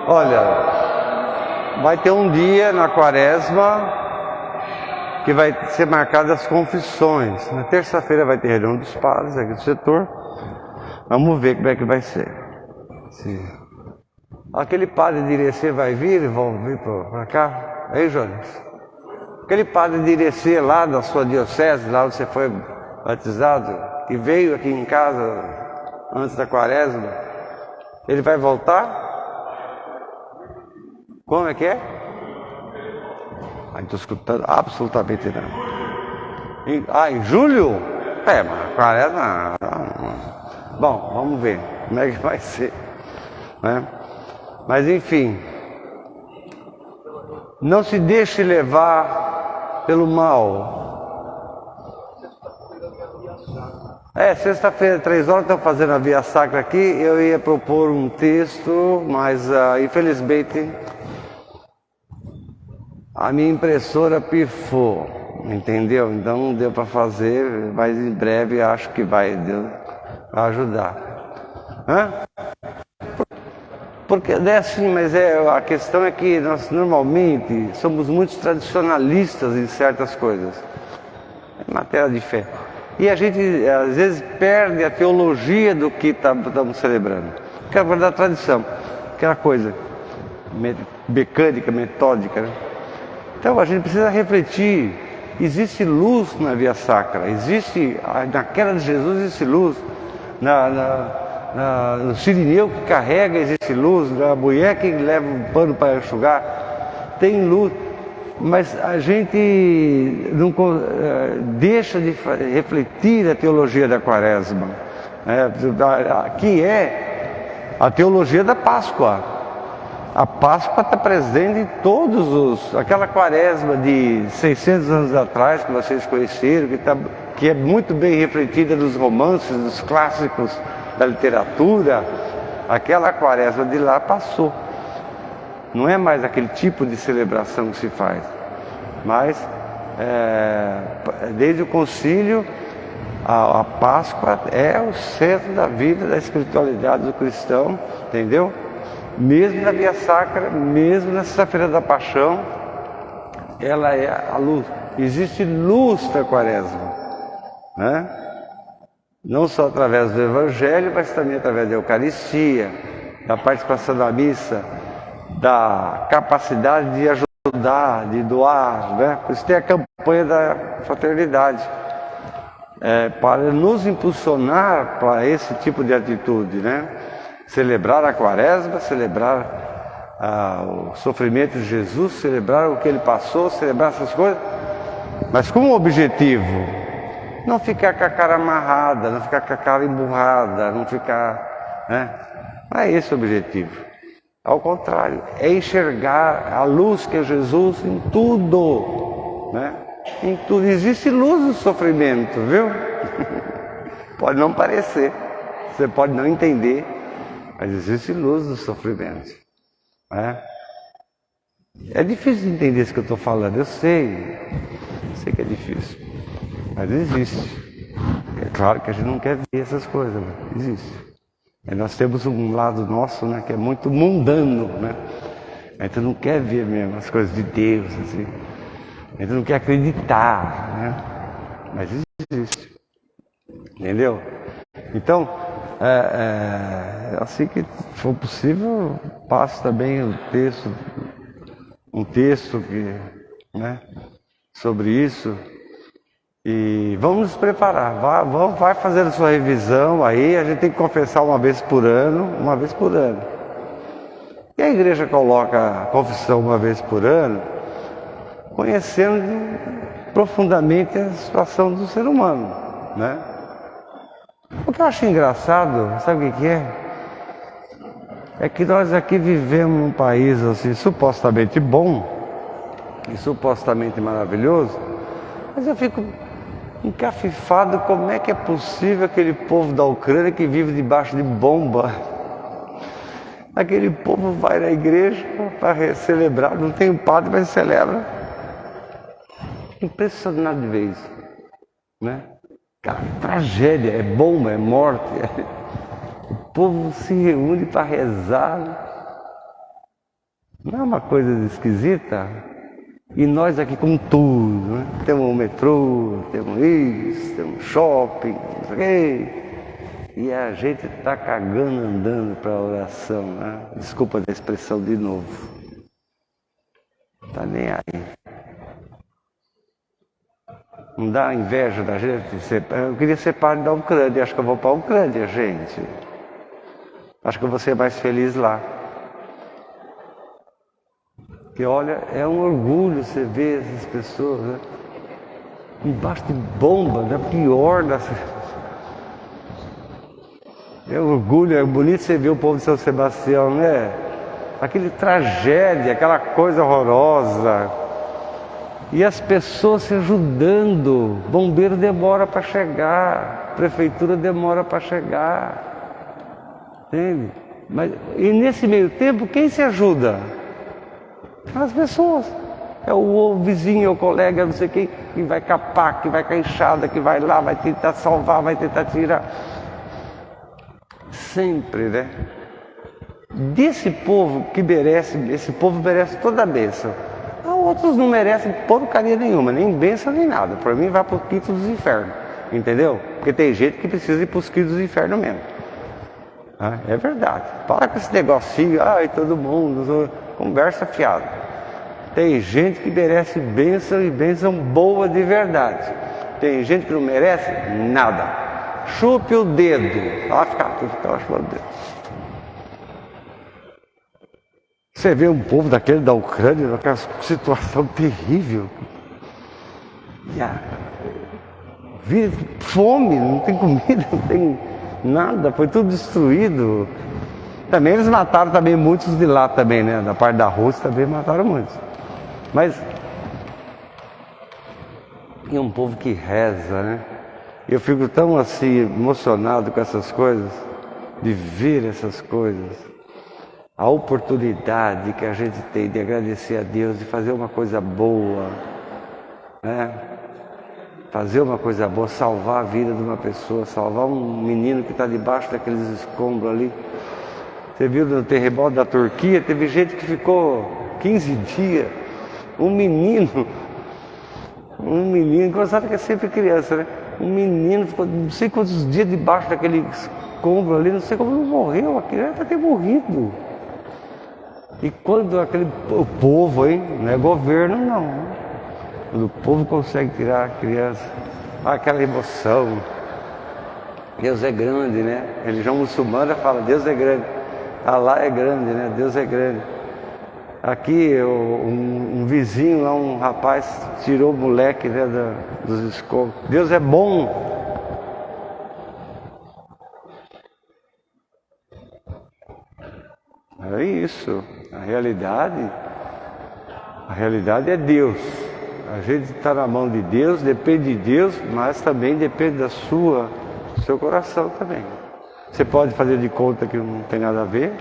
Speaker 2: Olha, vai ter um dia na Quaresma que vai ser marcado as confissões. Na terça-feira vai ter reunião dos padres aqui do setor. Vamos ver como é que vai ser. Sim. Aquele padre de Irecê vai vir e vão vir para cá? Aí, Jones? Aquele padre de Irecê lá da sua diocese, lá onde você foi batizado, que veio aqui em casa antes da Quaresma, ele vai voltar? Como é que é? Não estou escutando absolutamente nada. Em julho? Mas Quaresma. Bom, vamos ver como é que vai ser, né? Mas enfim, não se deixe levar pelo mal. Sexta-feira, 3 horas, estou fazendo a Via Sacra aqui. Eu ia propor um texto, mas infelizmente a minha impressora pifou, entendeu? Então não deu para fazer, mas em breve acho que vai ajudar. Porque é assim, mas a questão é que nós normalmente somos muito tradicionalistas em certas coisas, em matéria de fé. E a gente às vezes perde a teologia do que estamos celebrando. Que é da tradição, aquela coisa mecânica, metódica, né? Então a gente precisa refletir. Existe luz na Via Sacra, na queda de Jesus existe luz, no sirineu que carrega existe luz, na mulher que leva um pano para enxugar tem luz, mas a gente não deixa de refletir a teologia da Quaresma, né? Que é a teologia da Páscoa. A Páscoa está presente em aquela Quaresma de 600 anos atrás que vocês conheceram, que é muito bem refletida nos romances, nos clássicos da literatura. Aquela Quaresma de lá passou. Não é mais aquele tipo de celebração que se faz, mas desde o concílio a Páscoa é o centro da vida, da espiritualidade do cristão, entendeu? Mesmo na Via Sacra, mesmo na Sexta-feira da Paixão, ela é a luz. Existe luz da Quaresma, né? Não só através do Evangelho, mas também através da Eucaristia, da participação na missa, da capacidade de ajudar, de doar, né? Por isso tem a campanha da fraternidade, para nos impulsionar para esse tipo de atitude, né? Celebrar a Quaresma, celebrar o sofrimento de Jesus, celebrar o que ele passou, celebrar essas coisas, mas com um objetivo: não ficar com a cara amarrada, não ficar com a cara emburrada, não ficar, né? Não é esse o objetivo. Ao contrário, é enxergar a luz que é Jesus em tudo, né? Em tudo. Existe luz no sofrimento, viu? Pode não parecer, você pode não entender, mas existe luz no sofrimento, né? É difícil de entender isso que eu estou falando, eu sei que é difícil, mas existe. É claro que a gente não quer ver essas coisas, mas existe. E nós temos um lado nosso, né, que é muito mundano, né? A gente não quer ver mesmo as coisas de Deus, assim. A gente não quer acreditar, né? Mas existe, entendeu? Então, assim que for possível, passo também um texto que, né, sobre isso. E vamos nos preparar, vai fazendo sua revisão aí. A gente tem que confessar uma vez por ano. E a igreja coloca a confissão uma vez por ano, conhecendo profundamente a situação do ser humano, né? O que eu acho engraçado, sabe o que é? É que nós aqui vivemos num país assim, supostamente bom e supostamente maravilhoso, mas eu fico encafifado. Como é que é possível aquele povo da Ucrânia que vive debaixo de bomba? Aquele povo vai na igreja para celebrar, não tem um padre, mas celebra. Impressionado de ver isso, né? Cara, tragédia, é bomba, é morte. O povo se reúne para rezar. Não é uma coisa esquisita? E nós aqui com tudo, né? Temos o metrô, temos isso, temos shopping, não sei o quê. E a gente está cagando andando para a oração, né? Desculpa a expressão de novo. Tá nem aí. Não dá inveja da gente? Eu queria ser padre da Ucrânia, acho que eu vou para a Ucrânia, gente. Acho que eu vou ser mais feliz lá. Porque olha, é um orgulho você ver essas pessoas, né? Embaixo de bomba, da pior das... É orgulho, é bonito você ver o povo de São Sebastião, né? Aquele tragédia, aquela coisa horrorosa. E as pessoas se ajudando. Bombeiro demora para chegar, prefeitura demora para chegar. Entende? E nesse meio tempo, quem se ajuda? As pessoas. É o vizinho, é o colega, não sei quem, que vai capar, que vai com a enxada, que vai lá, vai tentar salvar, vai tentar tirar. Sempre, né? Desse povo que merece, esse povo merece toda a bênção. Outros não merecem porcaria nenhuma, nem bênção nem nada. Para mim vai para o quinto dos infernos, entendeu? Porque tem gente que precisa ir para os quintos dos infernos mesmo. É verdade. Para com esse negocinho, ai, todo mundo, conversa fiada. Tem gente que merece bênção e bênção boa de verdade. Tem gente que não merece nada. Chupe o dedo. Vai ficar tudo chupando o dedo. Você vê um povo daquele da Ucrânia, naquela situação terrível. Fome, não tem comida, não tem nada, foi tudo destruído. Também eles mataram também muitos de lá também, né? Da parte da Rússia também mataram muitos. Mas é um povo que reza, né? Eu fico tão assim emocionado com essas coisas, de ver essas coisas. A oportunidade que a gente tem de agradecer a Deus, de fazer uma coisa boa, né? Fazer uma coisa boa, salvar a vida de uma pessoa, salvar um menino que está debaixo daqueles escombros ali. Você viu no terremoto da Turquia, teve gente que ficou 15 dias, um menino, engraçado que é sempre criança, né? Um menino ficou não sei quantos dias debaixo daquele escombro ali, não sei como não morreu, a criança ter morrido. E quando o povo, hein, não é governo não, quando o povo consegue tirar a criança, aquela emoção, Deus é grande, né? A religião muçulmana fala, Deus é grande, Allah é grande, né? Deus é grande. Aqui um vizinho lá, um rapaz tirou o moleque, né, dos escombros. Deus é bom. É isso, a realidade é Deus. A gente está na mão de Deus, depende de Deus, mas também depende do seu coração também. Você pode fazer de conta que não tem nada a ver,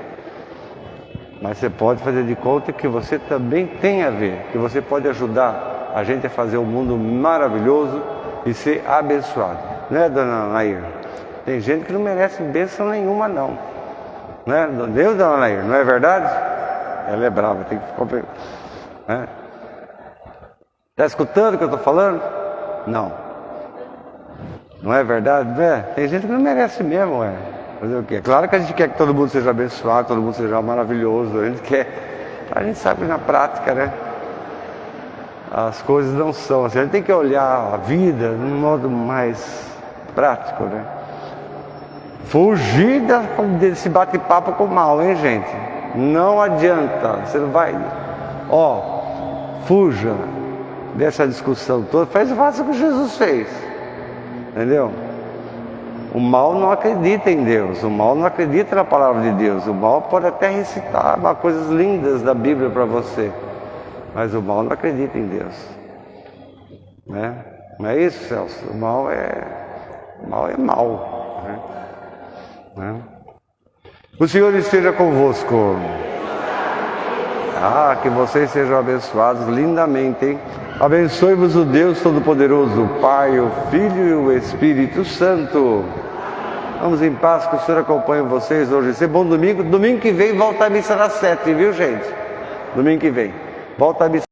Speaker 2: mas você pode fazer de conta que você também tem a ver, que você pode ajudar a gente a fazer um mundo maravilhoso e ser abençoado. Não é, dona Nair? Tem gente que não merece bênção nenhuma, não. Não é? Deus, dona Nair, não é verdade? Ela é brava, tem que ficar... Né? Está escutando o que eu estou falando? Não. Não é verdade? Tem gente que não merece mesmo, Fazer o quê? Claro que a gente quer que todo mundo seja abençoado, todo mundo seja maravilhoso, a gente quer. A gente sabe que na prática, né? As coisas não são assim. A gente tem que olhar a vida de um modo mais prático, né? Fugir desse bate-papo com o mal, hein, gente? Não adianta. Você não vai... fuja dessa discussão toda. Faça o que Jesus fez. Entendeu? O mal não acredita em Deus. O mal não acredita na palavra de Deus. O mal pode até recitar coisas lindas da Bíblia para você. Mas o mal não acredita em Deus. Né? Não é isso, Celso? O mal é mal. Né? O Senhor esteja convosco. Que vocês sejam abençoados lindamente, hein? Abençoe-vos o Deus Todo-Poderoso, o Pai, o Filho e o Espírito Santo. Vamos em paz, que o Senhor acompanhe vocês hoje. Esse bom domingo. Domingo que vem volta a missa às 7, viu, gente? Domingo que vem. Volta a missa.